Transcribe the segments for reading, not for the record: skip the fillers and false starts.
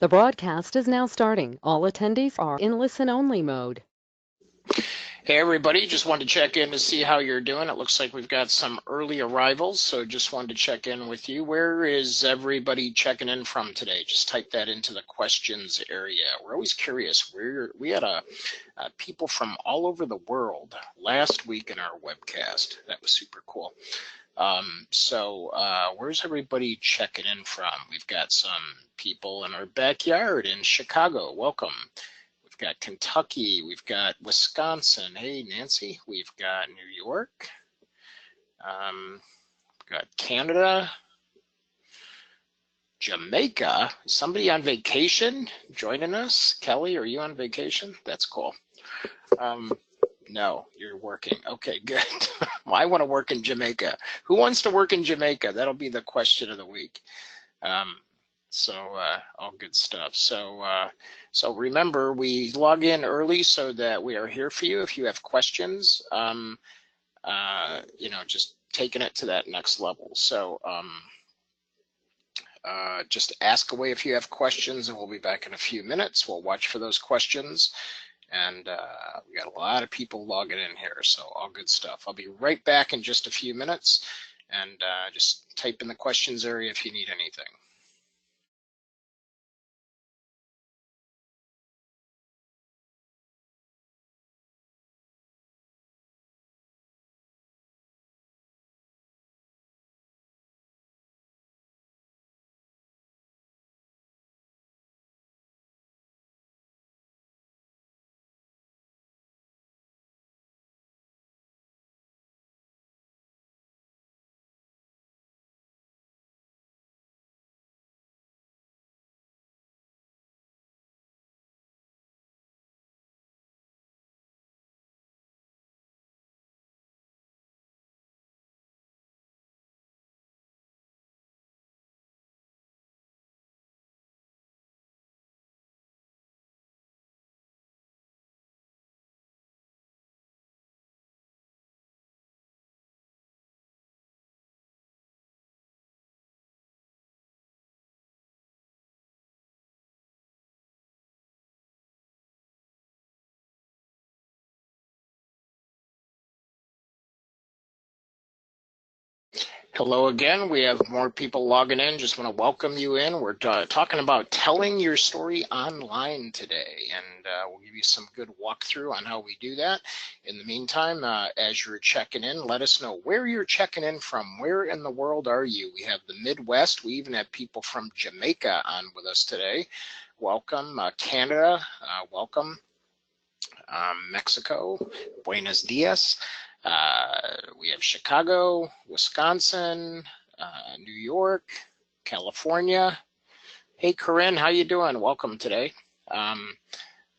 The broadcast is now starting. All attendees are in listen-only mode. Hey everybody, just wanted to check in to see how you're doing. It looks like we've got some early arrivals, so just wanted to check in with you. Where is everybody checking in from today? Just type that into the questions area. We're always curious. We had people from all over the world last week in our webcast. That was super cool. Where's everybody checking in from? We've got some people in our backyard in Chicago. Welcome. We've got Kentucky, we've got Wisconsin. Hey, Nancy. We've got New York. We've got Canada. Jamaica. Is somebody on vacation joining us? Kelly, are you on vacation? That's cool. No, you're working. Okay, good. Well, I want to work in Jamaica. Who wants to work in Jamaica? That'll be the question of the week. All good stuff. So remember, we log in early so that we are here for you. If you have questions, just taking it to that next level. So just ask away if you have questions, and we'll be back in a few minutes. We'll watch for those questions. And we got a lot of people logging in here, so all good stuff. I'll be right back in just a few minutes, and just type in the questions area if you need anything. Hello again. We have more people logging in. Just want to welcome you in. We're talking about telling your story online today, and we'll give you some good walkthrough on how we do that. In the meantime, as you're checking in, let us know where you're checking in from. Where in the world are you? We have the Midwest. We even have people from Jamaica on with us today. Welcome. Canada, welcome. Mexico, Buenos Dias. We have Chicago, Wisconsin, New York, California. Hey, Corinne, how you doing? Welcome today.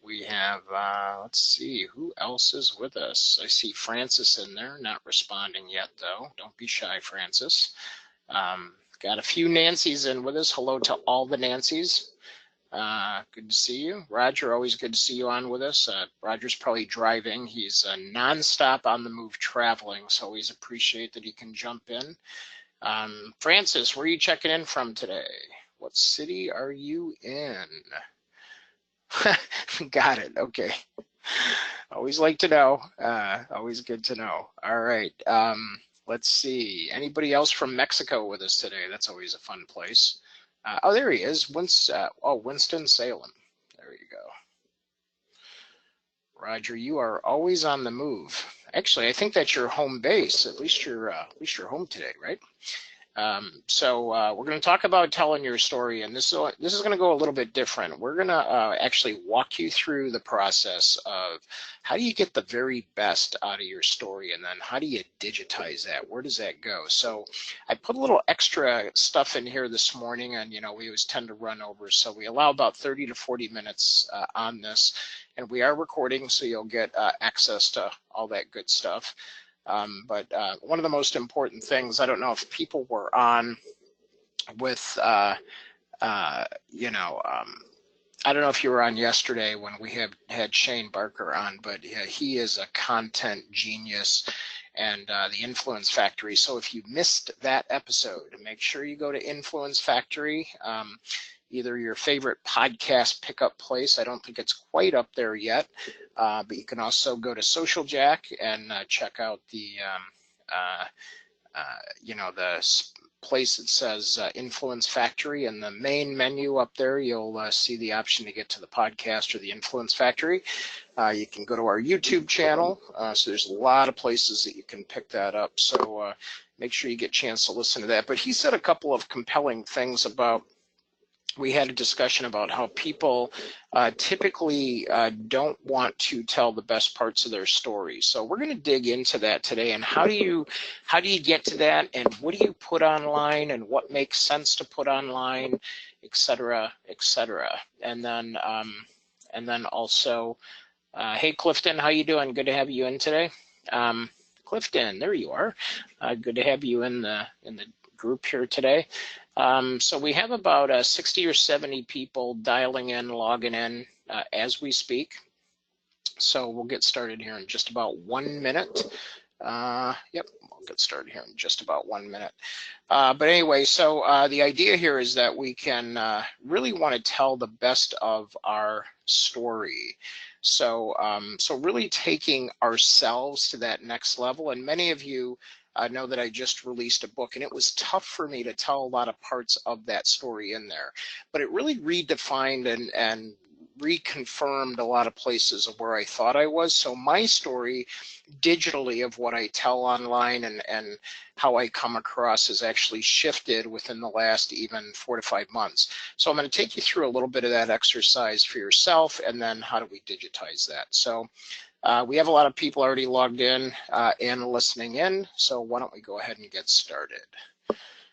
We have, let's see, who else is with us? I see Francis in there, not responding yet, though. Don't be shy, Francis. Got a few Nancys in with us. Hello to all the Nancys. Good to see you. Roger, always good to see you on with us. Roger's probably driving. He's nonstop on the move traveling, so always appreciate that he can jump in. Francis, where are you checking in from today? What city are you in? Got it. Okay. Always like to know. Always good to know. All right. Let's see. Anybody else from Mexico with us today? That's always a fun place. Oh, there he is. Winston-Salem. There you go. Roger, you are always on the move. Actually, I think that's your home base. At least you're home today, right? We're going to talk about telling your story, and this is going to go a little bit different. We're going to actually walk you through the process of how do you get the very best out of your story, and then how do you digitize that? Where does that go? So I put a little extra stuff in here this morning, and we always tend to run over, so we allow about 30 to 40 minutes on this, and we are recording, so you'll get access to all that good stuff. But one of the most important things, I don't know if people were on with, I don't know if you were on yesterday when we had Shane Barker on, but he is a content genius and the Influence Factory. So if you missed that episode, make sure you go to Influence Factory. either your favorite podcast pickup place. I don't think it's quite up there yet, but you can also go to Social Jack and check out the the place that says Influence Factory. In the main menu up there, you'll see the option to get to the podcast or the Influence Factory. You can go to our YouTube channel. So there's a lot of places that you can pick that up. So make sure you get a chance to listen to that. But he said a couple of compelling things about, we had a discussion about how people typically don't want to tell the best parts of their story. So we're going to dig into that today, and how do you get to that, and what do you put online, and what makes sense to put online, et cetera, et cetera. And then also, hey Clifton, how you doing? Good to have you in today. Clifton, there you are. Good to have you in the group here today. So we have about 60 or 70 people dialing in, logging in as we speak. So we'll get started here in just about 1 minute. Yep, we'll get started here in just about 1 minute. But anyway, so the idea here is that we can really want to tell the best of our story. So, so really taking ourselves to that next level. And many of you know that I just released a book, and it was tough for me to tell a lot of parts of that story in there, but it really redefined and reconfirmed a lot of places of where I thought I was. So my story digitally of what I tell online and how I come across has actually shifted within the last even 4 to 5 months. So I'm going to take you through a little bit of that exercise for yourself, and then how do we digitize that. So we have a lot of people already logged in and listening in, so why don't we go ahead and get started.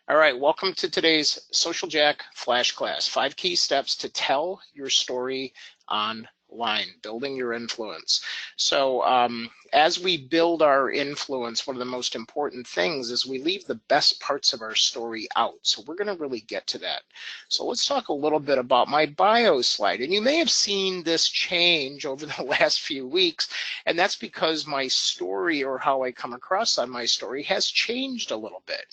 All right, welcome to today's Social Jack Flash Class, 5 key steps to tell your story online, building your influence. So as we build our influence, one of the most important things is we leave the best parts of our story out. So we're going to really get to that. So let's talk a little bit about my bio slide. And you may have seen this change over the last few weeks, and that's because my story, or how I come across on my story, has changed a little bit.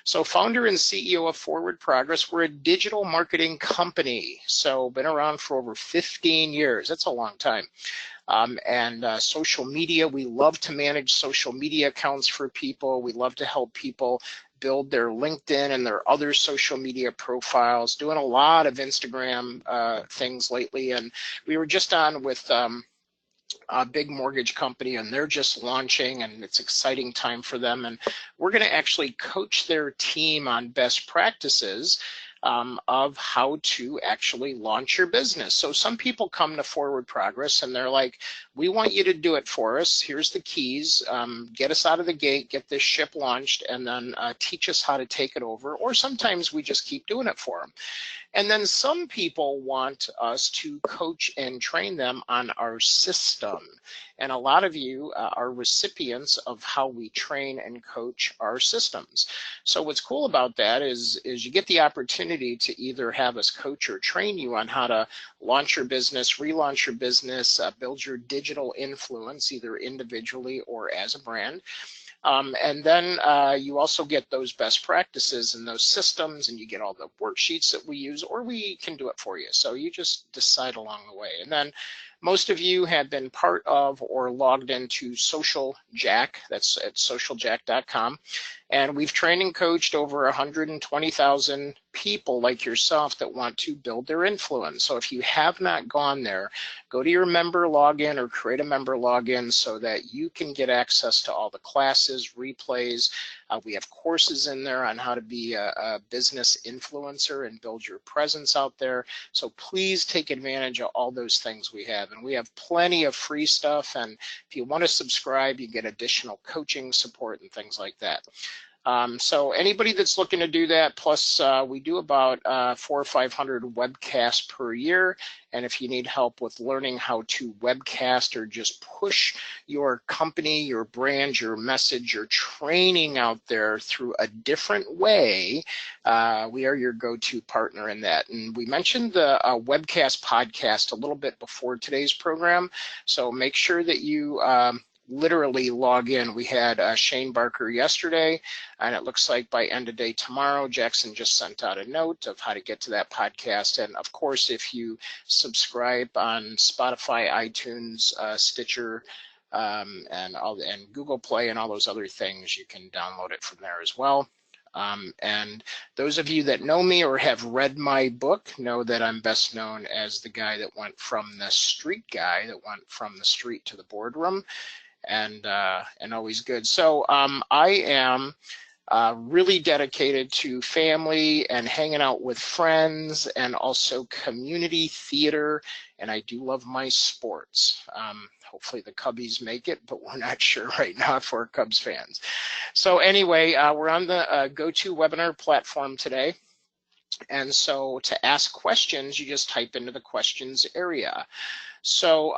So founder and CEO of Forward Progress, we're a digital marketing company. So been around for over 15 years. That's a long time. And social media, we love to manage social media accounts for people. We love to help people build their LinkedIn and their other social media profiles, doing a lot of Instagram things lately. And we were just on with a big mortgage company, and they're just launching, and it's an exciting time for them. And we're going to actually coach their team on best practices of how to actually launch your business. So some people come to Forward Progress and they're like, we want you to do it for us. Here's the keys. Get us out of the gate, get this ship launched, and then teach us how to take it over. Or sometimes we just keep doing it for them. And then some people want us to coach and train them on our system. And a lot of you are recipients of how we train and coach our systems. So what's cool about that is you get the opportunity to either have us coach or train you on how to launch your business, relaunch your business, build your digital influence, either individually or as a brand. And then you also get those best practices and those systems, and you get all the worksheets that we use, or we can do it for you. So you just decide along the way. And then most of you have been part of or logged into Social Jack. That's at socialjack.com. And we've trained and coached over 120,000 people like yourself that want to build their influence. So if you have not gone there, go to your member login or create a member login so that you can get access to all the classes, replays. We have courses in there on how to be a business influencer and build your presence out there. So please take advantage of all those things we have. And we have plenty of free stuff. And if you want to subscribe, you get additional coaching support and things like that. So anybody that's looking to do that, plus we do about 400 or 500 webcasts per year. And if you need help with learning how to webcast or just push your company, your brand, your message, your training out there through a different way, we are your go-to partner in that. And we mentioned the webcast podcast a little bit before today's program. So make sure that you literally log in. We had Shane Barker yesterday, and it looks like by end of day tomorrow, Jackson just sent out a note of how to get to that podcast. And of course, if you subscribe on Spotify, iTunes, Stitcher, and Google Play and all those other things, you can download it from there as well. And those of you that know me or have read my book know that I'm best known as the guy that went from the street guy that went from the street to the boardroom, and always good. So I am really dedicated to family and hanging out with friends and also community theater, and I do love my sports. Hopefully the Cubbies make it, but we're not sure right now if we're Cubs fans. So anyway, we're on the GoToWebinar platform today. And so to ask questions, you just type into the questions area. So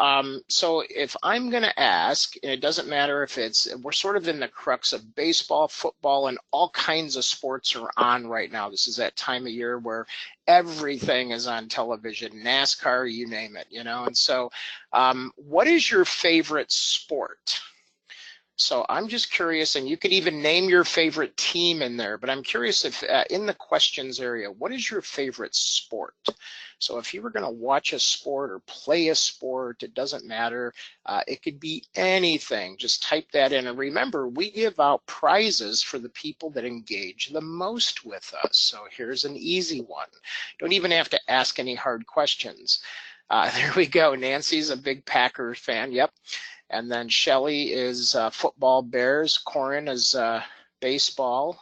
so if I'm going to ask, and it doesn't matter if we're sort of in the crux of baseball, football, and all kinds of sports are on right now. This is that time of year where everything is on television, NASCAR, you name it, you know. And so what is your favorite sport? So I'm just curious, and you could even name your favorite team in there, but I'm curious if in the questions area, what is your favorite sport? So if you were going to watch a sport or play a sport, it doesn't matter. It could be anything. Just type that in. And remember, we give out prizes for the people that engage the most with us. So here's an easy one. Don't even have to ask any hard questions. There we go. Nancy's a big Packers fan. Yep. And then Shelly is football, Bears. Corin is baseball.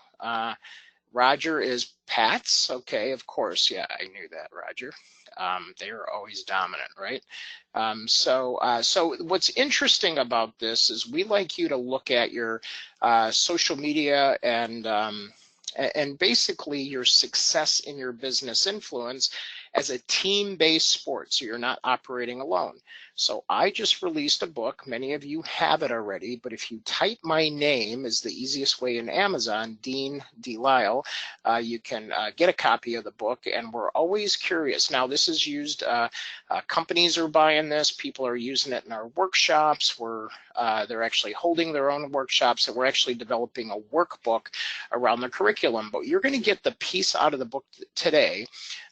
Roger is Pats. Okay, of course. Yeah, I knew that, Roger. They are always dominant, right? So what's interesting about this is we like you to look at your social media and basically your success in your business influence as a team-based sport, so you're not operating alone. So I just released a book. Many of you have it already, but if you type my name is the easiest way in Amazon, Dean D. Lyle, you can get a copy of the book, and we're always curious. Now, this is used, companies are buying this, people are using it in our workshops, they're actually holding their own workshops, and we're actually developing a workbook around the curriculum. But you're going to get the piece out of the book today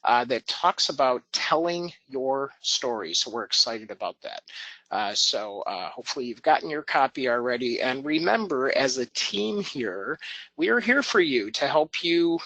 that talks about telling your story. So we're excited about that. So hopefully you've gotten your copy already. And remember, as a team here, we are here for you to help you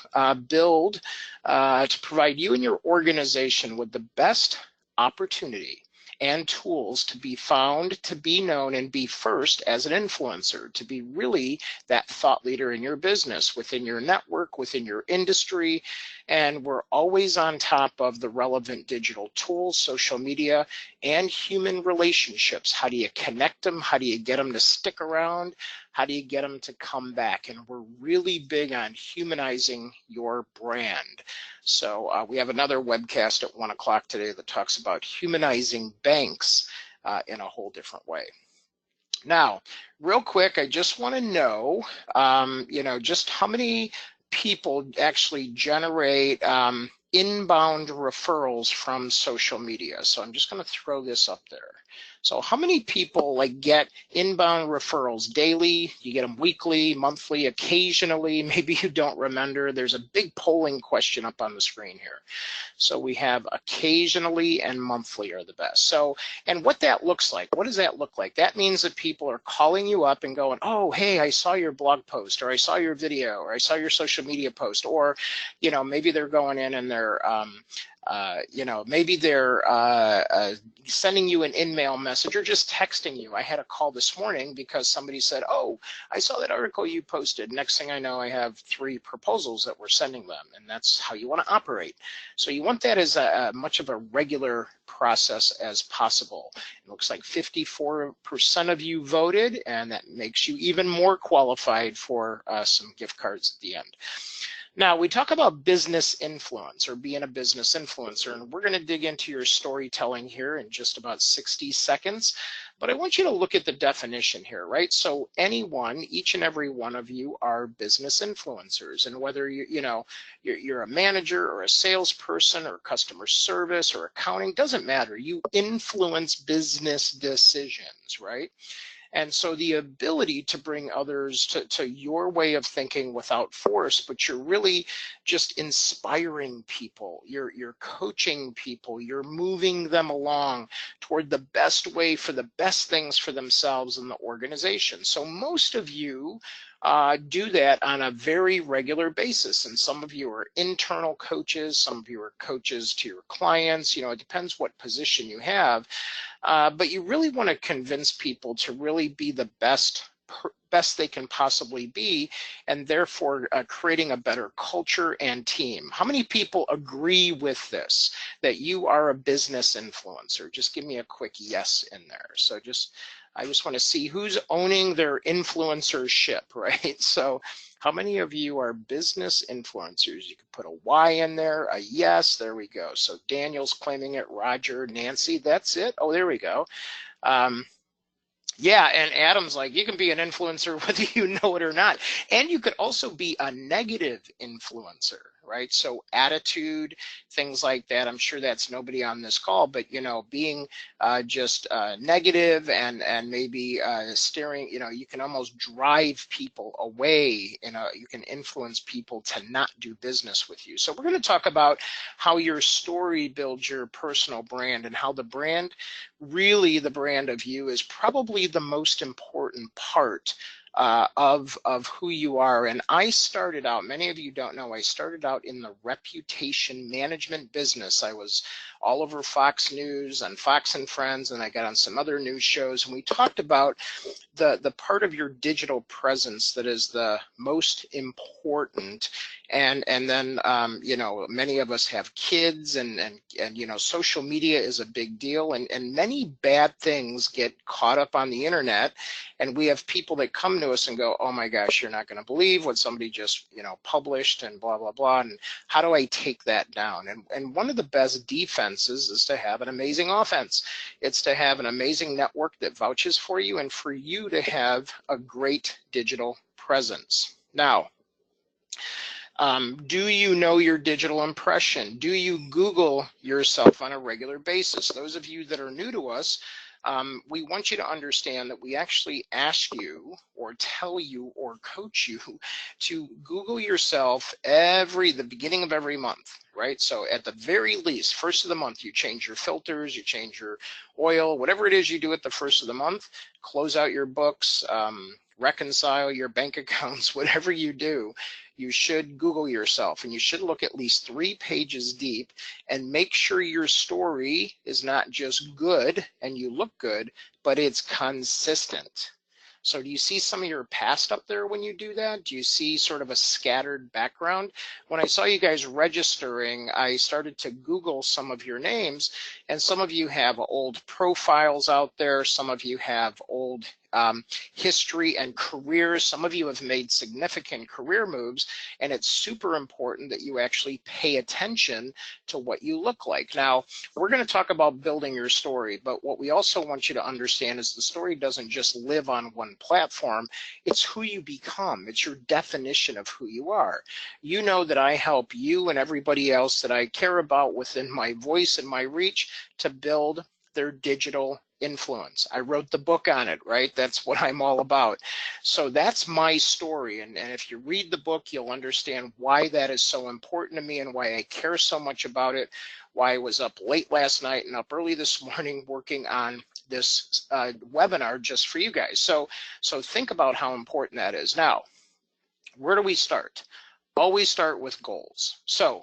build, to provide you and your organization with the best opportunity and tools to be found, to be known, and be first as an influencer, to be really that thought leader in your business, within your network, within your industry. And we're always on top of the relevant digital tools, social media, and human relationships. How do you connect them? How do you get them to stick around? How do you get them to come back? And we're really big on humanizing your brand. So we have another webcast at 1 o'clock today that talks about humanizing banks in a whole different way. Now, real quick, I just want to know, just how many people actually generate inbound referrals from social media. So I'm just going to throw this up there. So how many people get inbound referrals daily? You get them weekly, monthly, occasionally, maybe you don't remember. There's a big polling question up on the screen here. So we have occasionally and monthly are the best. So, and what that looks like, what does that look like? That means that people are calling you up and going, oh, hey, I saw your blog post, or I saw your video, or I saw your social media post, or, maybe they're going in and they're, maybe they're sending you an in-mail message or just texting you. I had a call this morning because somebody said, oh, I saw that article you posted. Next thing I know, I have 3 proposals that we're sending them, and that's how you want to operate. So you want that as much of a regular process as possible. It looks like 54% of you voted, and that makes you even more qualified for some gift cards at the end. Now, we talk about business influence or being a business influencer, and we're going to dig into your storytelling here in just about 60 seconds. But I want you to look at the definition here, right? So anyone, each and every one of you are business influencers. And whether you're a manager or a salesperson or customer service or accounting, doesn't matter. You influence business decisions, right? And so the ability to bring others to your way of thinking without force, but you're really just inspiring people, you're coaching people, you're moving them along toward the best way for the best things for themselves and the organization. So most of you do that on a very regular basis. And some of you are internal coaches, some of you are coaches to your clients. You know, it depends what position you have. But you really want to convince people to really be the best they can possibly be, and therefore creating a better culture and team. How many people agree with this, that you are a business influencer? Just give me a quick yes in there. So I just want to see who's owning their influencership, right? So how many of you are business influencers? You could put a Y in there, a yes, there we go. So Daniel's claiming it, Roger, Nancy, that's it. Oh, there we go. Yeah, and Adam's like, you can be an influencer whether you know it or not. And you could also be a negative influencer, right? So attitude, things like that. I'm sure that's nobody on this call, but, you know, being just negative and maybe steering, you know, you can almost drive people away. You know, you can influence people to not do business with you. So we're going to talk about how your story builds your personal brand, and how the brand, really the brand of you, is probably the most important part of who you are. And I started out, many of you don't know, I started out in the reputation management business. I was all over Fox News and Fox and Friends, and I got on some other news shows, and we talked about the part of your digital presence that is the most important. And then you know, many of us have kids, and you know, social media is a big deal, and many bad things get caught up on the internet, and we have people that come to us and go, oh my gosh, you're not going to believe what somebody just, you know, published, and blah blah blah, and how do I take that down? And one of the best defenses is to have an amazing offense. It's to have an amazing network that vouches for you, and for you to have a great digital presence. Now, do you know your digital impression? Do you Google yourself on a regular basis? Those of you that are new to us, we want you to understand that we actually ask you, or tell you, or coach you to Google yourself the beginning of every month, right? So at the very least, first of the month, you change your filters, you change your oil, whatever it is you do at the first of the month, close out your books, reconcile your bank accounts, whatever you do, you should Google yourself, and you should look at least 3 pages deep and make sure your story is not just good and you look good, but it's consistent. So do you see some of your past up there when you do that? Do you see sort of a scattered background? When I saw you guys registering, I started to Google some of your names, and some of you have old profiles out there. Some of you have old history and careers. Some of you have made significant career moves, and it's super important that you actually pay attention to what you look like. Now, we're going to talk about building your story, but what we also want you to understand is the story doesn't just live on one platform. It's who you become. It's your definition of who you are. You know that I help you and everybody else that I care about within my voice and my reach to build their digital influence. I wrote the book on it, right? That's what I'm all about. So that's my story. And if you read the book, you'll understand why that is so important to me and why I care so much about it, why I was up late last night and up early this morning working on this webinar just for you guys. So think about how important that is. Now, where do we start? Always start with goals. So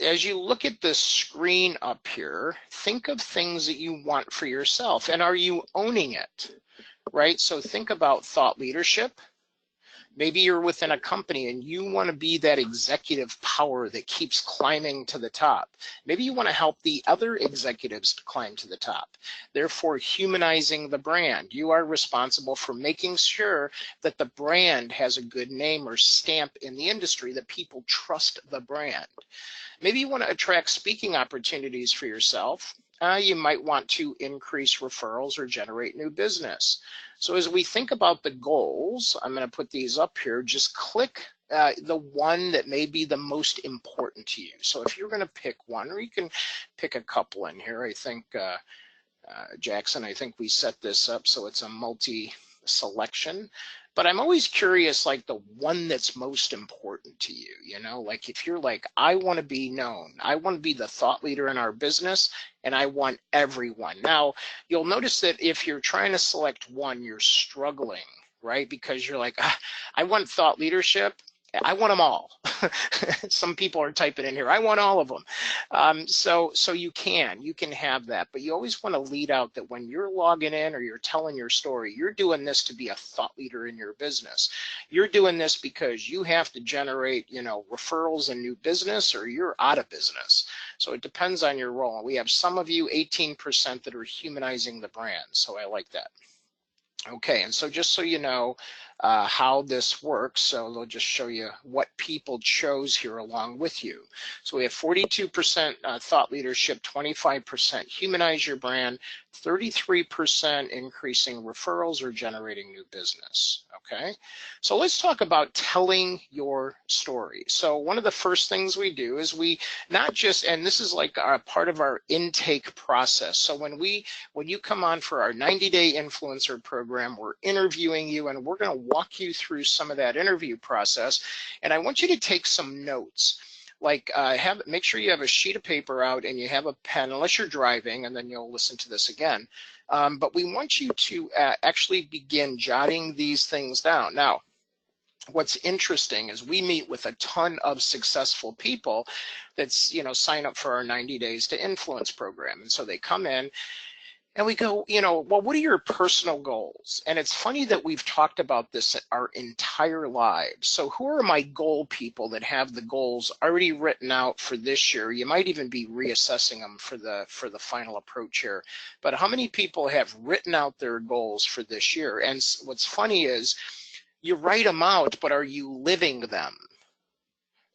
as you look at the screen up here, think of things that you want for yourself, and are you owning it, right? So think about thought leadership. Maybe you're within a company and you want to be that executive power that keeps climbing to the top. Maybe you want to help the other executives to climb to the top. Therefore, humanizing the brand. You are responsible for making sure that the brand has a good name or stamp in the industry, that people trust the brand. Maybe you want to attract speaking opportunities for yourself. You might want to increase referrals or generate new business. So as we think about the goals, I'm going to put these up here. Just click the one that may be the most important to you. So if you're going to pick one, or you can pick a couple in here, I think Jackson, I think we set this up so it's a multi-selection. But I'm always curious, like the one that's most important to you, you know, like if you're like, I want to be known, I want to be the thought leader in our business, and I want everyone. Now, you'll notice that if you're trying to select one, you're struggling, right? Because you're like, I want thought leadership. I want them all. Some people are typing in here, I want all of them. So you can have that, but you always want to lead out that when you're logging in or you're telling your story, you're doing this to be a thought leader in your business. You're doing this because you have to generate, you know, referrals and new business, or you're out of business. So it depends on your role. We have some of you, 18%, that are humanizing the brand. So I like that. Okay, and so just so you know how this works, so they'll just show you what people chose here along with you. So we have 42% thought leadership, 25% humanize your brand, 33% increasing referrals or generating new business. Okay, so let's talk about telling your story. So one of the first things we do is we not just, and this is like a part of our intake process. So when you come on for our 90-day influencer program, we're interviewing you and we're going to walk you through some of that interview process. And I want you to take some notes. Like make sure you have a sheet of paper out and you have a pen, unless you're driving, and then you'll listen to this again. But we want you to actually begin jotting these things down. Now, what's interesting is we meet with a ton of successful people that's, you know, sign up for our 90 days to influence program. And so they come in and we go, you know, well, what are your personal goals? And it's funny that we've talked about this our entire lives. So who are my goal people that have the goals already written out for this year? You might even be reassessing them for the final approach here. But how many people have written out their goals for this year? And what's funny is you write them out, but are you living them?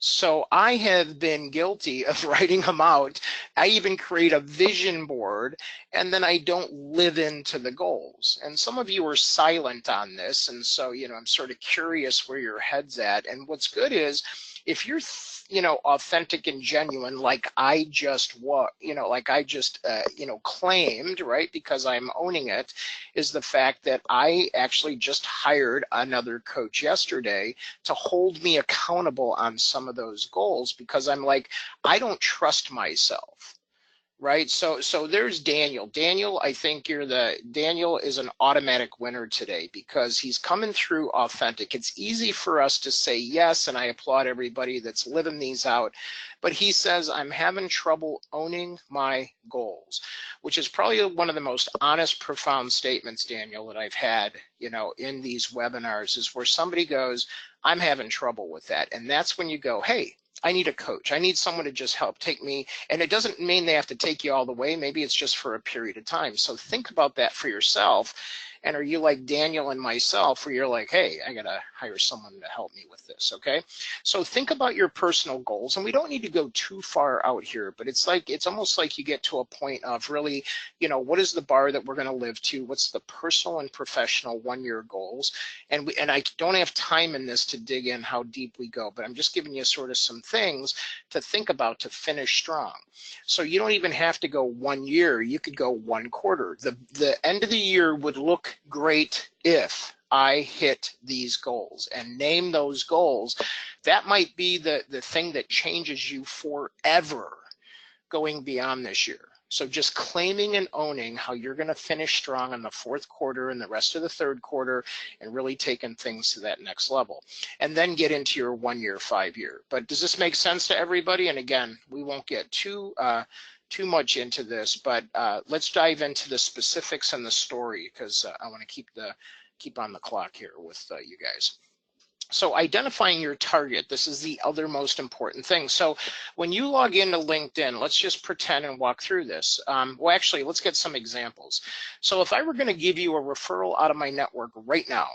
So I have been guilty of writing them out. I even create a vision board, and then I don't live into the goals. And some of you are silent on this, and so, you know, I'm sort of curious where your head's at. And what's good is if you're, you know, authentic and genuine, like I just claimed, right? Because I'm owning it, is the fact that I actually just hired another coach yesterday to hold me accountable on some of those goals, because I'm like, I don't trust myself. Right, so there's Daniel. Daniel, I think Daniel is an automatic winner today because he's coming through authentic. It's easy for us to say yes, and I applaud everybody that's living these out. But he says, I'm having trouble owning my goals, which is probably one of the most honest, profound statements, Daniel, that I've had, you know, in these webinars, is where somebody goes, I'm having trouble with that. And that's when you go, hey, I need a coach. I need someone to just help take me. And it doesn't mean they have to take you all the way. Maybe it's just for a period of time. So think about that for yourself. And are you like Daniel and myself, where you're like, hey, I got to hire someone to help me with this, okay? So think about your personal goals. And we don't need to go too far out here, but it's almost like you get to a point of really, you know, what is the bar that we're going to live to? What's the personal and professional one-year goals? And I don't have time in this to dig in how deep we go, but I'm just giving you sort of some things to think about to finish strong. So you don't even have to go 1 year. You could go 1 quarter. The end of the year would look great if I hit these goals, and name those goals. That might be the thing that changes you forever going beyond this year. So just claiming and owning how you're going to finish strong in the 4th quarter and the rest of the 3rd quarter, and really taking things to that next level. And then get into your 1 year, 5 year. But does this make sense to everybody? And again, we won't get too much into this, but let's dive into the specifics and the story, because I want to keep on the clock here with you guys. So identifying your target, this is the other most important thing. So when you log into LinkedIn, let's just pretend and walk through this. Well, actually, let's get some examples. So if I were going to give you a referral out of my network right now,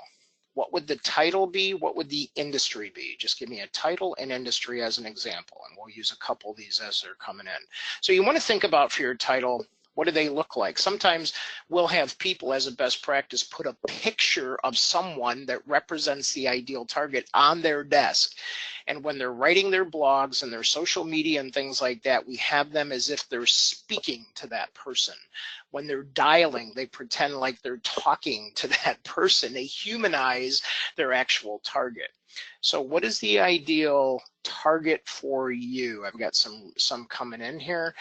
what would the title be? What would the industry be? Just give me a title and industry as an example, and we'll use a couple of these as they're coming in. So you want to think about for your title, What do they look like? Sometimes we'll have people, as a best practice, put a picture of someone that represents the ideal target on their desk. And when they're writing their blogs and their social media and things like that, we have them as if they're speaking to that person. When they're dialing, they pretend like they're talking to that person. They humanize their actual target. So what is the ideal target for you? I've got some coming in here.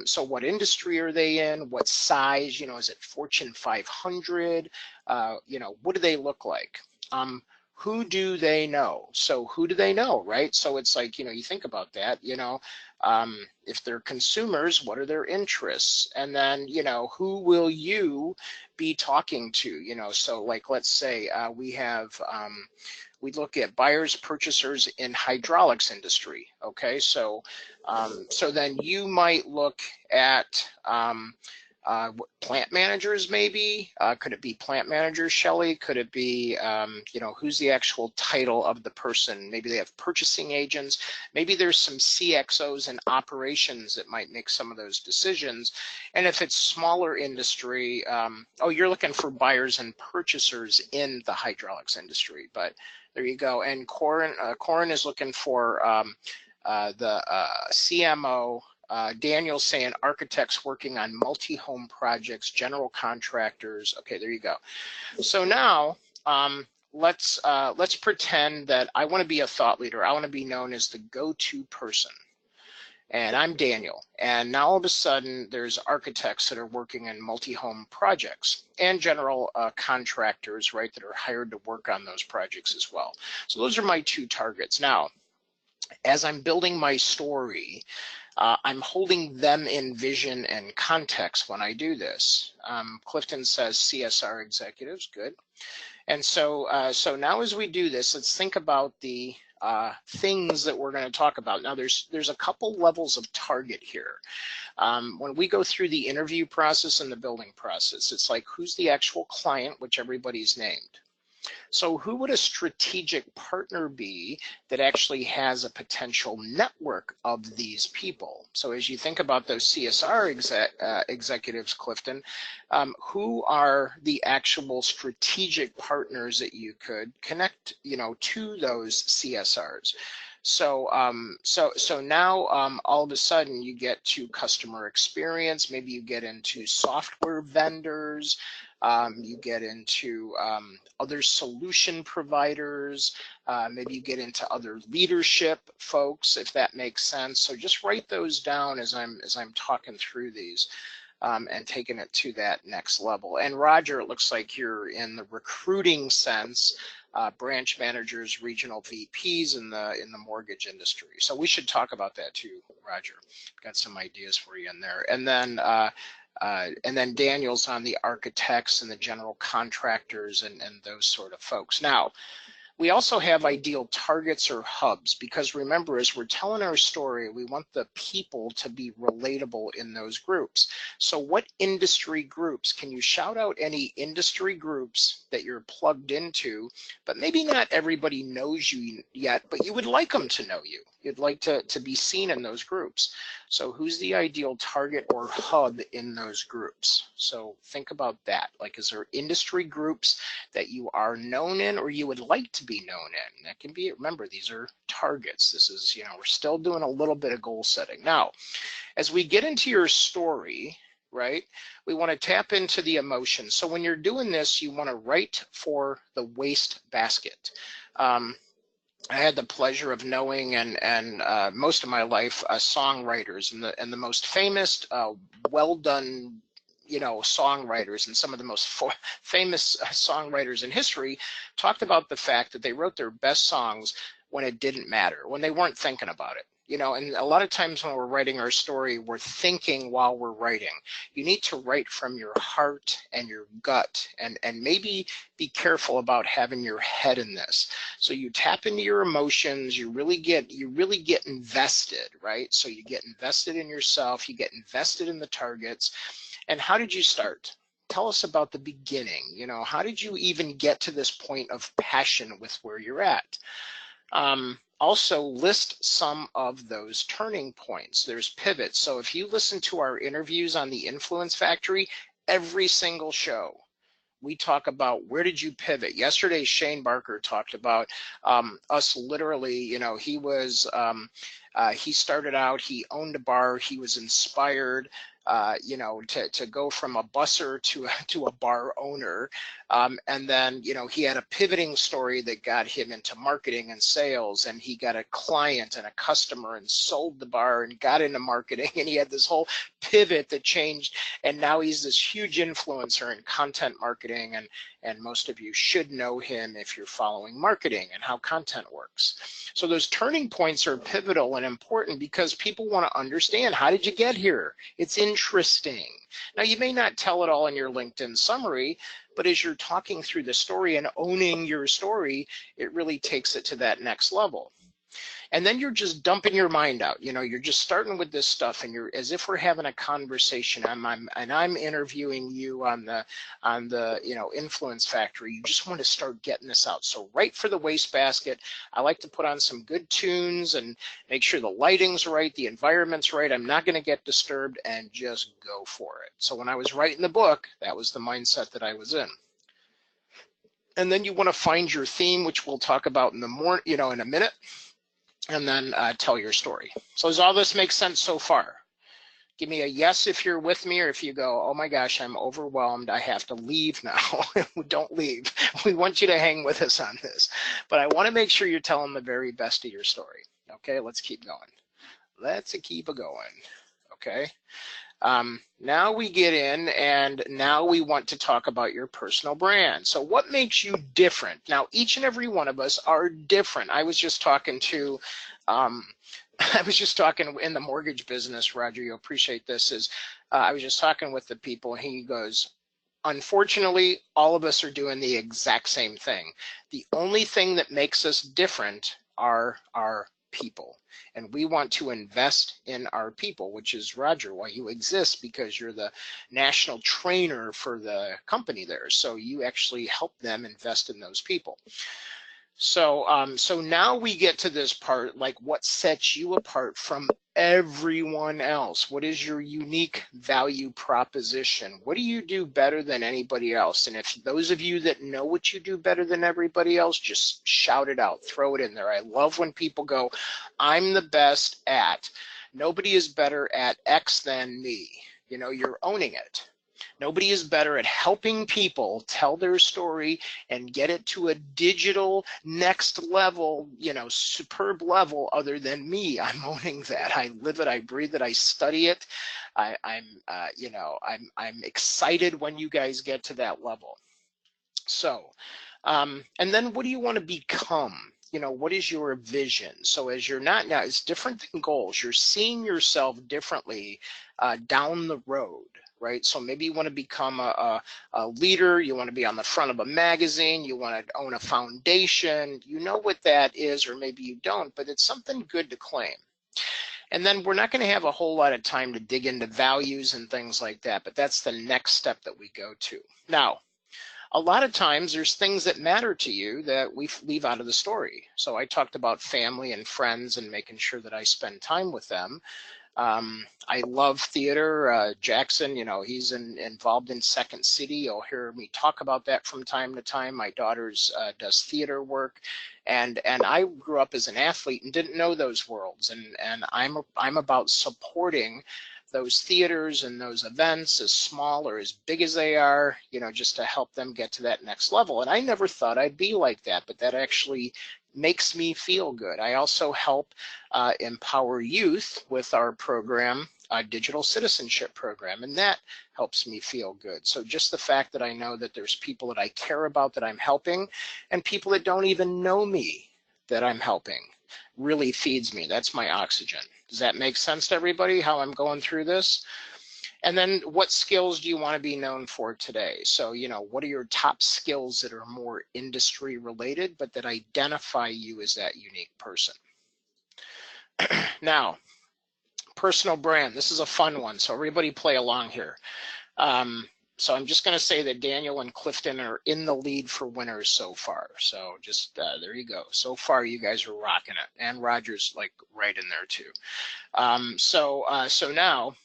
So what industry are they in? What size? Is it Fortune 500? What do they look like? Who do they know? So who do they know, right? So it's like, you think about that, if they're consumers, what are their interests? And then, who will you be talking to? So like, let's say we look at buyers, purchasers in hydraulics industry. Okay, so then you might look at plant managers, maybe. Could it be plant managers, Shelley? Could it be, who's the actual title of the person? Maybe they have purchasing agents. Maybe there's some CXOs and operations that might make some of those decisions. And if it's smaller industry, you're looking for buyers and purchasers in the hydraulics industry. But there you go. And Corin is looking for the CMO. Daniel's saying architects working on multi-home projects, general contractors. Okay, there you go. So now let's pretend that I want to be a thought leader. I want to be known as the go-to person. And I'm Daniel. And now all of a sudden there's architects that are working in multi-home projects and general contractors, right, that are hired to work on those projects as well. So those are my two targets. Now, as I'm building my story, I'm holding them in vision and context when I do this. Clifton says CSR executives, good. And so now as we do this, let's think about the things that we're going to talk about. Now there's a couple levels of target here. When we go through the interview process and the building process, it's like, who's the actual client, which everybody's named. So who would a strategic partner be that actually has a potential network of these people? So as you think about those CSR executives, Clifton, who are the actual strategic partners that you could connect, to those CSRs? So now all of a sudden you get to customer experience. Maybe you get into software vendors. You get into other solution providers. Maybe you get into other leadership folks, if that makes sense. So just write those down as I'm talking through these. And taking it to that next level. And Roger, it looks like you're in the recruiting sense, branch managers, regional VPs in the mortgage industry. So we should talk about that too, Roger. Got some ideas for you in there. And then Daniel's on the architects and the general contractors and those sort of folks. Now, we also have ideal targets or hubs, because remember, as we're telling our story, we want the people to be relatable in those groups. So what industry groups? Can you shout out any industry groups that you're plugged into, but maybe not everybody knows you yet, but you would like them to know you? You'd like to be seen in those groups. So who's the ideal target or hub in those groups? So think about that. Like, is there industry groups that you are known in or you would like to be known in? That can be, remember, these are targets. This is, we're still doing a little bit of goal setting. Now, as we get into your story, right, we want to tap into the emotions. So when you're doing this, you want to write for the waste basket. I had the pleasure of knowing and most of my life songwriters, and the most famous, well done, songwriters, and some of the most famous songwriters in history talked about the fact that they wrote their best songs when it didn't matter, when they weren't thinking about it. And a lot of times when we're writing our story, we're thinking while we're writing. You need to write from your heart and your gut, and maybe be careful about having your head in this. So you tap into your emotions, you really get invested, right? So you get invested in yourself, you get invested in the targets. And how did you start? Tell us about the beginning. How did you even get to this point of passion with where you're at? Also list some of those turning points. There's pivots. So if you listen to our interviews on the Influence Factory, every single show, we talk about where did you pivot. Yesterday, Shane Barker talked about us literally, he started out, he owned a bar, he was inspired, to go from a busser to a bar owner. And then, he had a pivoting story that got him into marketing and sales, and he got a client and a customer and sold the bar and got into marketing. And he had this whole pivot that changed. And now he's this huge influencer in content marketing. And most of you should know him if you're following marketing and how content works. So those turning points are pivotal and important because people want to understand, how did you get here? It's interesting. Now, you may not tell it all in your LinkedIn summary, but as you're talking through the story and owning your story, it really takes it to that next level. And then you're just dumping your mind out. You're just starting with this stuff, and you're as if we're having a conversation. I'm interviewing you on the Influence Factory. You just want to start getting this out. So right for the wastebasket, I like to put on some good tunes and make sure the lighting's right, the environment's right. I'm not going to get disturbed, and just go for it. So when I was writing the book, that was the mindset that I was in. And then you want to find your theme, which we'll talk about in a minute, and then tell your story. So does all this make sense so far? Give me a yes if you're with me, or if you go, oh my gosh, I'm overwhelmed, I have to leave now. Don't leave. We want you to hang with us on this. But I want to make sure you're telling the very best of your story. Okay, let's keep going. Let's keep it going. Okay. Now we get in, and now we want to talk about your personal brand. So what makes you different? Now, each and every one of us are different. I was just talking in the mortgage business, Roger, you'll appreciate this, I was just talking with the people, and he goes, unfortunately, all of us are doing the exact same thing. The only thing that makes us different are our people. And we want to invest in our people, which is, Roger, why you exist, because you're the national trainer for the company there. So you actually help them invest in those people. So now we get to this part, like what sets you apart from everyone else? What is your unique value proposition? What do you do better than anybody else? And if those of you that know what you do better than everybody else, just shout it out, throw it in there. I love when people go, I'm the best at, nobody is better at X than me. You're owning it. Nobody is better at helping people tell their story and get it to a digital next level, superb level, other than me. I'm owning that. I live it, I breathe it, I study it. I'm excited when you guys get to that level. So, and then what do you want to become? What is your vision? So as you're not now, it's different than goals. You're seeing yourself differently down the road, right? So maybe you want to become a leader. You want to be on the front of a magazine. You want to own a foundation. You know what that is, or maybe you don't, but it's something good to claim. And then we're not going to have a whole lot of time to dig into values and things like that, but that's the next step that we go to. Now, a lot of times there's things that matter to you that we leave out of the story. So I talked about family and friends and making sure that I spend time with them. I love theater. Jackson, he's involved in Second City. You'll hear me talk about that from time to time. My daughter's does theater work, and I grew up as an athlete and didn't know those worlds. And I'm about supporting those theaters and those events, as small or as big as they are, just to help them get to that next level. And I never thought I'd be like that, but that actually makes me feel good. I also help empower youth with our program, digital citizenship program, and that helps me feel good. So just the fact that I know that there's people that I care about that I'm helping, and people that don't even know me that I'm helping, really feeds me. That's my oxygen. Does that make sense to everybody, how I'm going through this? And then what skills do you want to be known for today? So, what are your top skills that are more industry related, but that identify you as that unique person? Now, personal brand. This is a fun one, so everybody play along here. So I'm just going to say that Daniel and Clifton are in the lead for winners so far. So just there you go. So far, you guys are rocking it, and Roger's like right in there too. So now,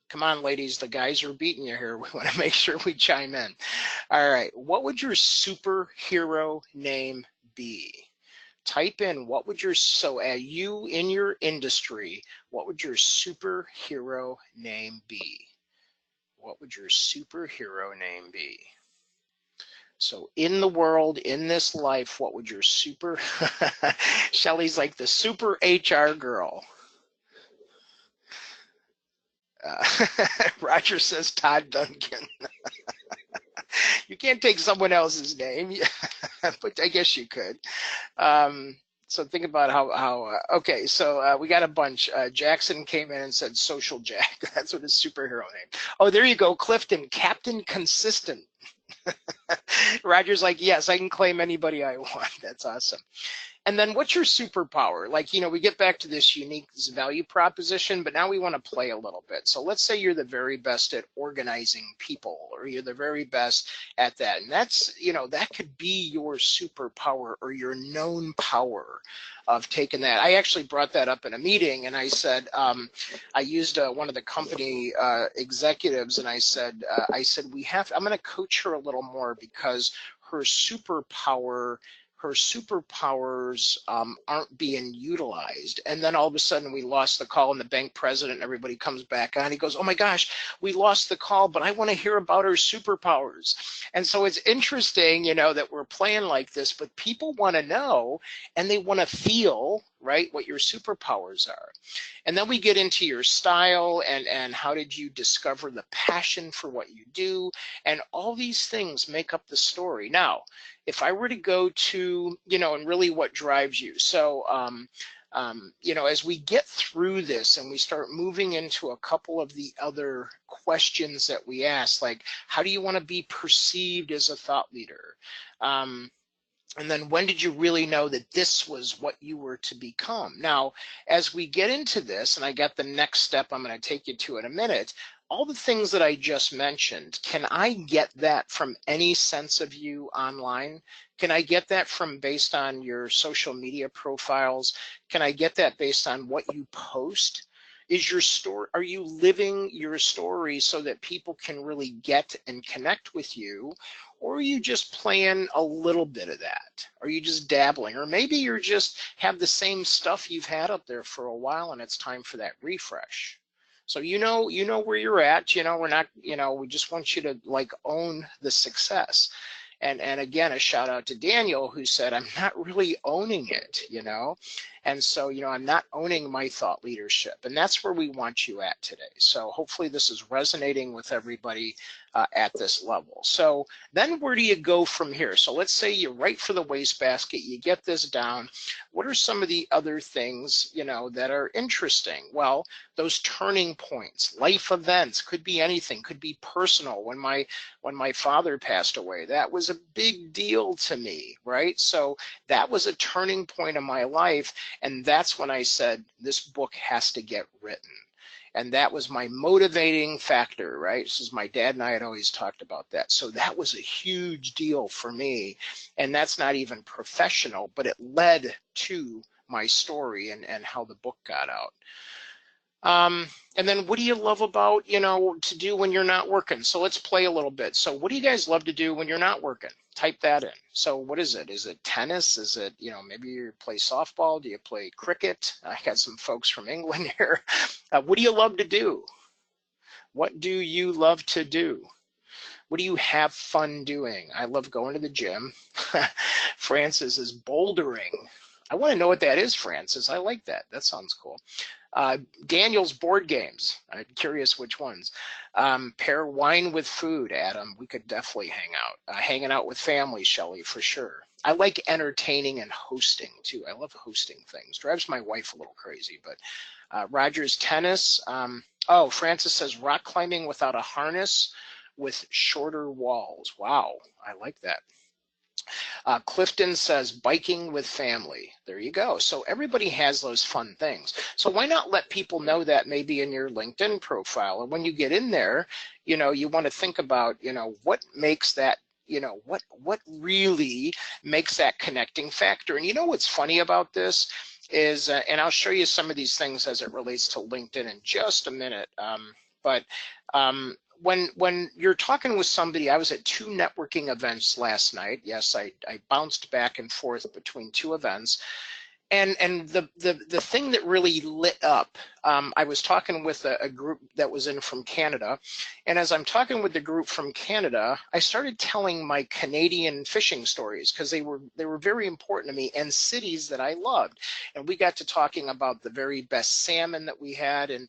come on, ladies, the guys are beating you here. We want to make sure we chime in. All right, what would your superhero name be? Type in what would your you in your industry, what would your superhero name be? What would your superhero name be? So in the world, in this life, what would your super, Shelly's like the super HR girl. Roger says Todd Duncan. You can't take someone else's name, but I guess you could. So think about how okay, so we got a bunch. Jackson came in and said Social Jack. That's what his superhero name. Oh, there you go, Clifton, Captain Consistent. Roger's like, yes, I can claim anybody I want. That's awesome. And then what's your superpower? Like, we get back to this unique value proposition, but now we want to play a little bit. So let's say you're the very best at organizing people, or you're the very best at that. And that's, that could be your superpower or your known power of taking that. I actually brought that up in a meeting, and I said, I used one of the company executives, and I said, I'm going to coach her a little more because her superpowers aren't being utilized. And then all of a sudden we lost the call, and the bank president and everybody comes back on. He goes, oh my gosh, we lost the call, but I want to hear about her superpowers. And so it's interesting, that we're playing like this, but people want to know, and they want to feel, right, what your superpowers are. And then we get into your style and how did you discover the passion for what you do, and all these things make up the story. Now, if I were to go to, and really what drives you. So, as we get through this and we start moving into a couple of the other questions that we ask, like, how do you want to be perceived as a thought leader? And then when did you really know that this was what you were to become? Now, as we get into this, and I got the next step I'm going to take you to in a minute, all the things that I just mentioned, can I get that from any sense of you online? Can I get that from based on your social media profiles? Can I get that based on what you post? Is your story, are you living your story so that people can really get and connect with you? Or are you just playing a little bit of that? Are you just dabbling? Or maybe you're just have the same stuff you've had up there for a while and it's time for that refresh. So you know where you're at, we're not, we just want you to like own the success. And again, a shout out to Daniel who said, I'm not really owning it, And so, I'm not owning my thought leadership. And that's where we want you at today. So hopefully this is resonating with everybody at this level. So then where do you go from here? So let's say you write for the wastebasket, you get this down. What are some of the other things, that are interesting? Well, those turning points, life events, could be anything, could be personal. When my father passed away, that was a big deal to me, right? So that was a turning point in my life. And that's when I said, this book has to get written. And that was my motivating factor, right? This is my dad and I had always talked about that. So that was a huge deal for me. And that's not even professional, but it led to my story and how the book got out. And then what do you love about, to do when you're not working? So let's play a little bit. So what do you guys love to do when you're not working? Type that in. So what is it? Is it tennis? Is it, maybe you play softball? Do you play cricket? I got some folks from England here. What do you love to do? What do you love to do? What do you have fun doing? I love going to the gym. Francis is bouldering. I want to know what that is, Francis. I like that. That sounds cool. Daniel's board games. I'm curious which ones. Pair wine with food, Adam. We could definitely hang out. Hanging out with family, Shelly, for sure. I like entertaining and hosting too. I love hosting things. Drives my wife a little crazy, but Roger's tennis. Oh, Francis says rock climbing without a harness with shorter walls. Wow, I like that. Clifton says biking with family. There you go. So everybody has those fun things. So why not let people know that maybe in your LinkedIn profile? And when you get in there, you want to think about, what makes that, what really makes that connecting factor. And what's funny about this is, and I'll show you some of these things as it relates to LinkedIn in just a minute. But when you're talking with somebody, I was at 2 networking events last night. Yes, I bounced back and forth between 2 events. And the thing that really lit up, I was talking with a group that was in from Canada, and as I'm talking with the group from Canada, I started telling my Canadian fishing stories because they were very important to me, and cities that I loved. And we got to talking about the very best salmon that we had in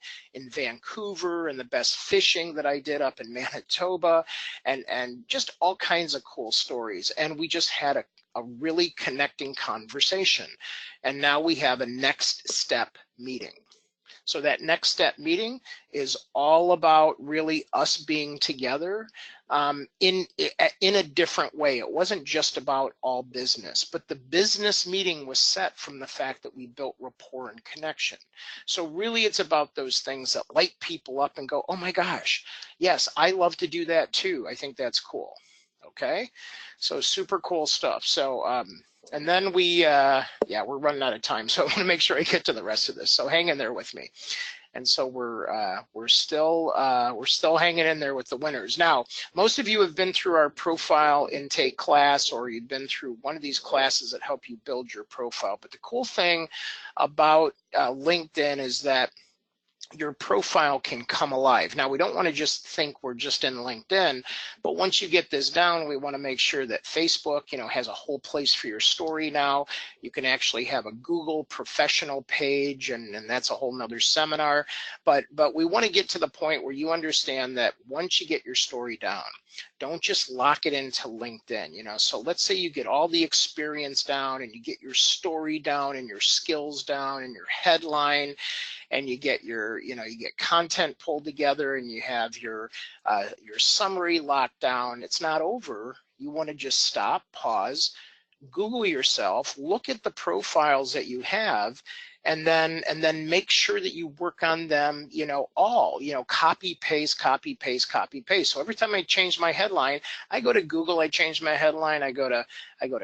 Vancouver, and the best fishing that I did up in Manitoba, and just all kinds of cool stories. And we just had a really connecting conversation. And now we have a next step meeting. So that next step meeting is all about really us being together in a different way. It wasn't just about all business, but the business meeting was set from the fact that we built rapport and connection. So really it's about those things that light people up and go, oh my gosh, yes, I love to do that too. I think that's cool. Okay, so super cool stuff. So and then yeah, we're running out of time, so I want to make sure I get to the rest of this. So hang in there with me. And so we're still hanging in there with the winners. Now, most of you have been through our profile intake class, or you've been through one of these classes that help you build your profile. But the cool thing about LinkedIn is that your profile can come alive. Now, we don't want to just think we're just in LinkedIn, but once you get this down, we want to make sure that Facebook, has a whole place for your story now. You can actually have a Google professional page, and that's a whole nother seminar. But we want to get to the point where you understand that once you get your story down, don't just lock it into LinkedIn. So let's say you get all the experience down, and you get your story down, and your skills down, and your headline, and you get you get content pulled together, and you have your summary locked down. It's not over. You want to just stop, pause, Google yourself, look at the profiles that you have, and then make sure that you work on them, all, copy, paste, copy, paste, copy, paste. So every time I change my headline, I go to Google, I change my headline, I go to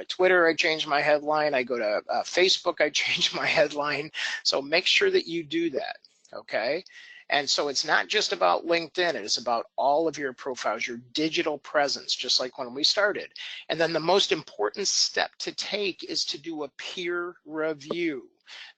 Twitter, I change my headline, I go to Facebook, I change my headline. So make sure that you do that, okay? And so it's not just about LinkedIn, it is about all of your profiles, your digital presence, just like when we started. And then the most important step to take is to do a peer review.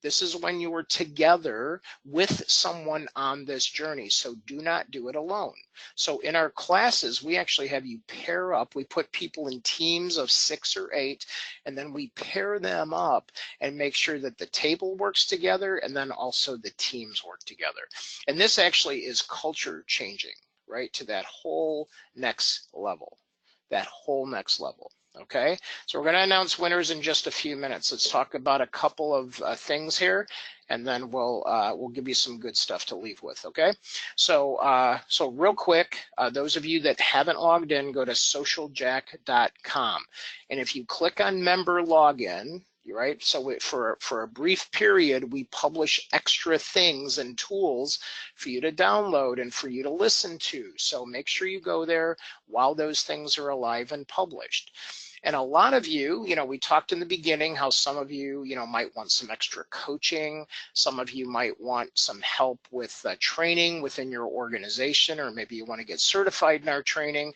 This is when you are together with someone on this journey, so do not do it alone. So in our classes, we actually have you pair up. We put people in teams of 6 or 8, and then we pair them up and make sure that the table works together, and then also the teams work together. And this actually is culture changing, right, to that whole next level, Okay, so we're going to announce winners in just a few minutes. Let's talk about a couple of things here, and then we'll give you some good stuff to leave with. Okay, so real quick, those of you that haven't logged in, go to socialjack.com, and if you click on member login, right? So for a brief period, we publish extra things and tools for you to download and for you to listen to. So make sure you go there while those things are alive and published. And a lot of you, we talked in the beginning how some of you, might want some extra coaching. Some of you might want some help with training within your organization, or maybe you want to get certified in our training.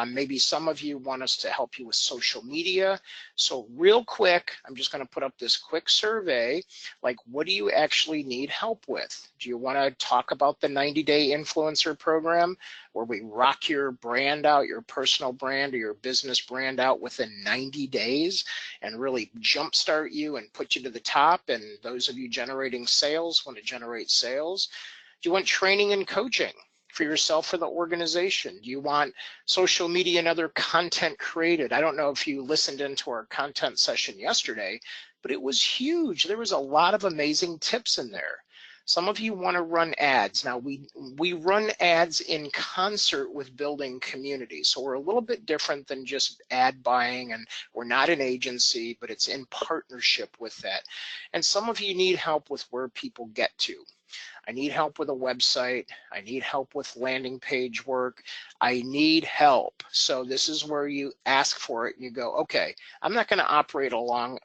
Maybe some of you want us to help you with social media. So real quick, I'm just going to put up this quick survey. Like, what do you actually need help with? Do you want to talk about the 90-day influencer program, where we rock your brand out, your personal brand or your business brand out within 90 days and really jumpstart you and put you to the top? And those of you generating sales want to generate sales. Do you want training and coaching for yourself or the organization? Do you want social media and other content created? I don't know if you listened into our content session yesterday, but it was huge. There was a lot of amazing tips in there. Some of you want to run ads. Now we run ads in concert with building community. So we're a little bit different than just ad buying, and we're not an agency, but it's in partnership with that. And some of you need help with where people get to. I need help with a website. I need help with landing page work. I need help. So this is where you ask for it and you go, okay, I'm not going to operate alone,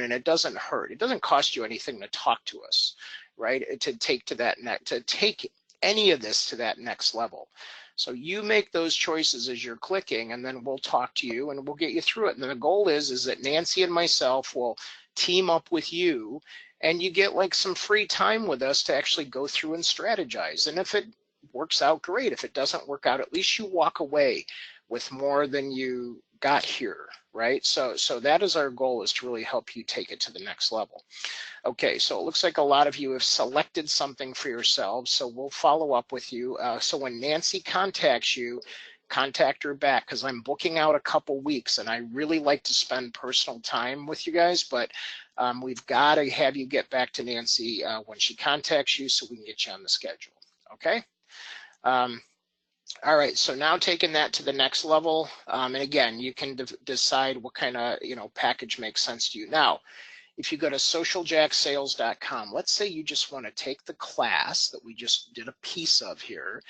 and it doesn't hurt. It doesn't cost you anything to talk to us, right? To take any of this to that next level. So you make those choices as you're clicking, and then we'll talk to you and we'll get you through it. And then the goal is that Nancy and myself will team up with you, and you get like some free time with us to actually go through and strategize. And if it works out, great. If it doesn't work out, at least you walk away with more than you got here, right? So that is our goal, is to really help you take it to the next level. Okay, so it looks like a lot of you have selected something for yourselves, so we'll follow up with you. So when Nancy contacts you, contact her back, because I'm booking out a couple weeks and I really like to spend personal time with you guys, but we've got to have you get back to Nancy when she contacts you so we can get you on the schedule, okay? All right, so now taking that to the next level, and again, you can decide what kind of package makes sense to you. Now, if you go to socialjacksales.com, let's say you just want to take the class that we just did a piece of here,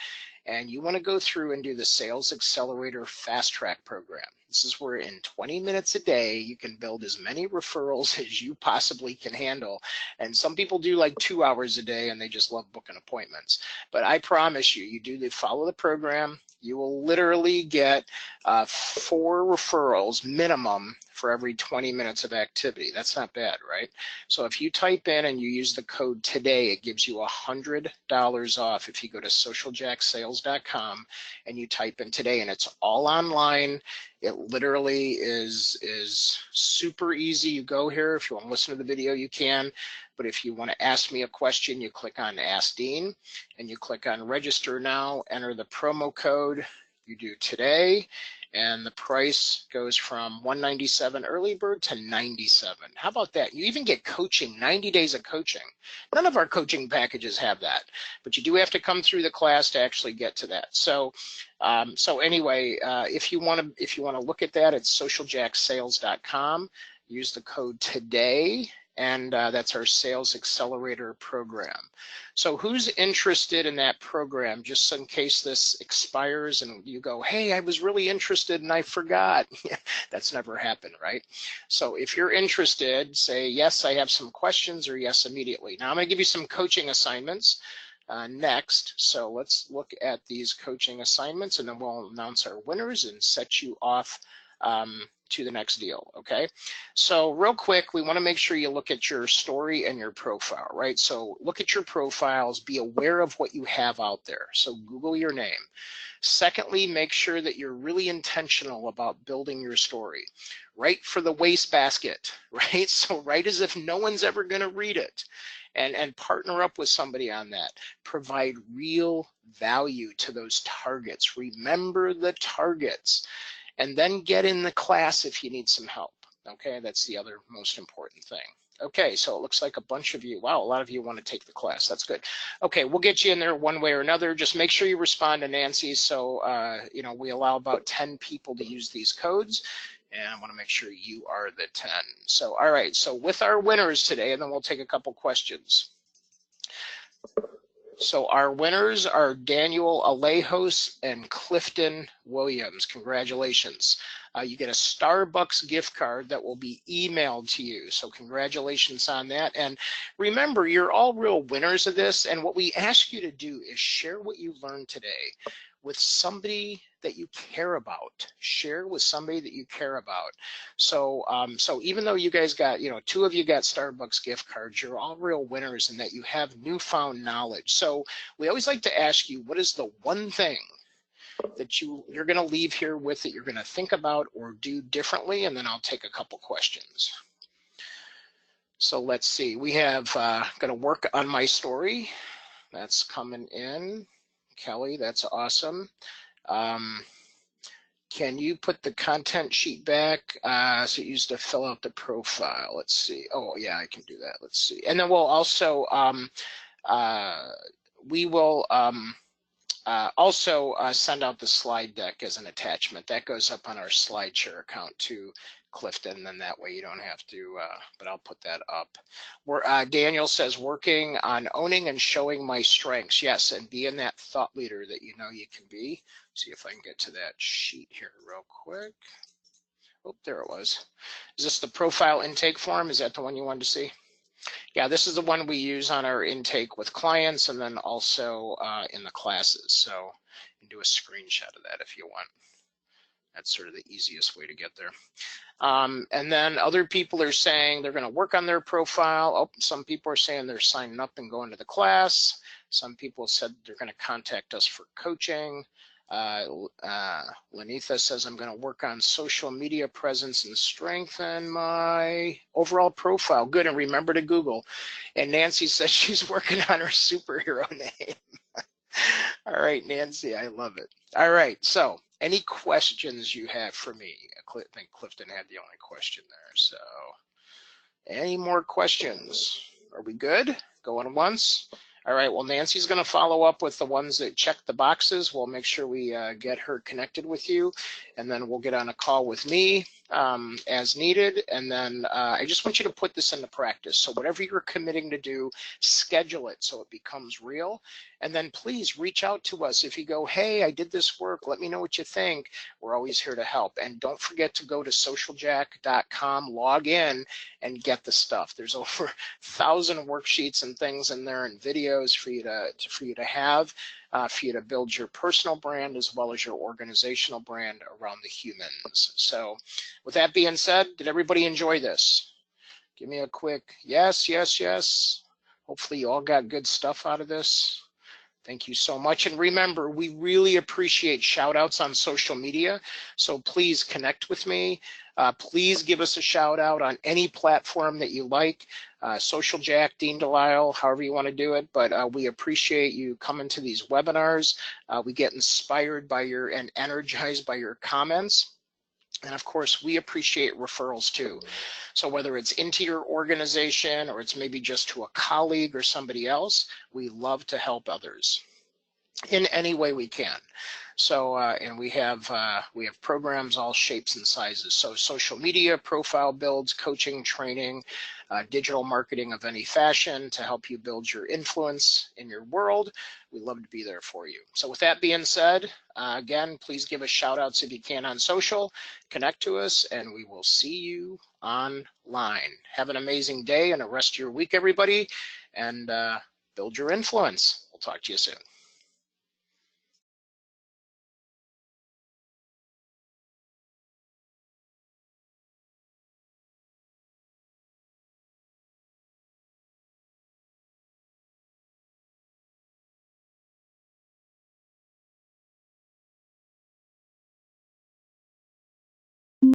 and you want to go through and do the Sales Accelerator Fast Track program. This is where in 20 minutes a day, you can build as many referrals as you possibly can handle. And some people do like 2 hours a day and they just love booking appointments. But I promise you, follow the program, you will literally get 4 referrals minimum for every 20 minutes of activity. That's not bad, right? So if you type in and you use the code today, it gives you $100 off if you go to socialjacksales.com and you type in today, and it's all online. It literally is super easy. You go here. If you want to listen to the video, you can. But if you want to ask me a question, you click on Ask Dean and you click on Register Now, enter the promo code. You do today, and the price goes from $197 early bird to $97. How about that? You even get coaching, 90 days of coaching. None of our coaching packages have that, but you do have to come through the class to actually get to that. So anyway, if you want to look at that, it's socialjacksales.com. Use the code today, and that's our Sales Accelerator program. So who's interested in that program, just in case this expires and you go, hey, I was really interested and I forgot. That's never happened, right? So if you're interested, say, yes, I have some questions, or yes, immediately. Now I'm going to give you some coaching assignments next. So let's look at these coaching assignments, and then we'll announce our winners and set you off to the next deal, okay? So real quick, we want to make sure you look at your story and your profile, right? So look at your profiles, be aware of what you have out there. So Google your name. Secondly, make sure that you're really intentional about building your story. Write for the wastebasket, right? So write as if no one's ever going to read it. And partner up with somebody on that. Provide real value to those targets. Remember the targets. And then get in the class if you need some help. Okay, that's the other most important thing. Okay, so it looks like a bunch of you, wow, a lot of you want to take the class. That's good. Okay, we'll get you in there one way or another. Just make sure you respond to Nancy. So, we allow about 10 people to use these codes, and I want to make sure you are the 10. So, all right, so with our winners today, and then we'll take a couple questions. So our winners are Daniel Alejos and Clifton Williams. Congratulations. You get a Starbucks gift card that will be emailed to you. So congratulations on that. And remember, you're all real winners of this. And what we ask you to do is share what you learned today with somebody that you care about. Share with somebody that you care about. So even though you guys got, 2 of you got Starbucks gift cards, you're all real winners in that you have newfound knowledge. So we always like to ask you, what is the one thing that you're going to leave here with that you're going to think about or do differently? And then I'll take a couple questions. So let's see, we have going to work on my story. That's coming in. Kelly, that's awesome. Can you put the content sheet back? So you used to fill out the profile. Let's see. Oh, yeah, I can do that. Let's see. And then we'll also We will also send out the slide deck as an attachment. That goes up on our SlideShare account too, Clifton, and that way you don't have to, but I'll put that up. Daniel says, working on owning and showing my strengths. Yes, and being that thought leader that you know you can be. See if I can get to that sheet here real quick. Oh, there it was. Is this the profile intake form? Is that the one you wanted to see? Yeah, this is the one we use on our intake with clients and then also in the classes. So you can do a screenshot of that if you want. That's sort of the easiest way to get there. And then other people are saying they're going to work on their profile. Oh, some people are saying they're signing up and going to the class. Some people said they're going to contact us for coaching. Lenitha says, I'm going to work on social media presence and strengthen my overall profile. Good, and remember to Google. And Nancy says she's working on her superhero name. All right, Nancy, I love it. All right, so any questions you have for me? I think Clifton had the only question there. So any more questions? Are we good? Going once? All right, well, Nancy's going to follow up with the ones that check the boxes. We'll make sure we get her connected with you, and then we'll get on a call with me as needed. And then I just want you to put this into practice. So whatever you're committing to do, schedule it so it becomes real. And then please reach out to us. If you go, hey, I did this work, let me know what you think. We're always here to help. And don't forget to go to socialjack.com, log in, and get the stuff. There's over 1,000 worksheets and things in there and videos for you to have, for you to build your personal brand as well as your organizational brand around the humans. So with that being said, did everybody enjoy this? Give me a quick yes, yes, yes. Hopefully you all got good stuff out of this. Thank you so much. And remember, we really appreciate shout outs on social media. So please connect with me. Please give us a shout out on any platform that you like. Social Jack, Dean Delisle, however you want to do it. But we appreciate you coming to these webinars. We get inspired by and energized by your comments. And of course, we appreciate referrals too. So whether it's into your organization or it's maybe just to a colleague or somebody else, we love to help others in any way we can. So and we have programs all shapes and sizes. So social media, profile builds, coaching, training, digital marketing of any fashion to help you build your influence in your world. We love to be there for you. So with that being said, again, please give us shout outs if you can on social, connect to us, and we will see you online. Have an amazing day and a rest of your week, everybody, and build your influence. We'll talk to you soon.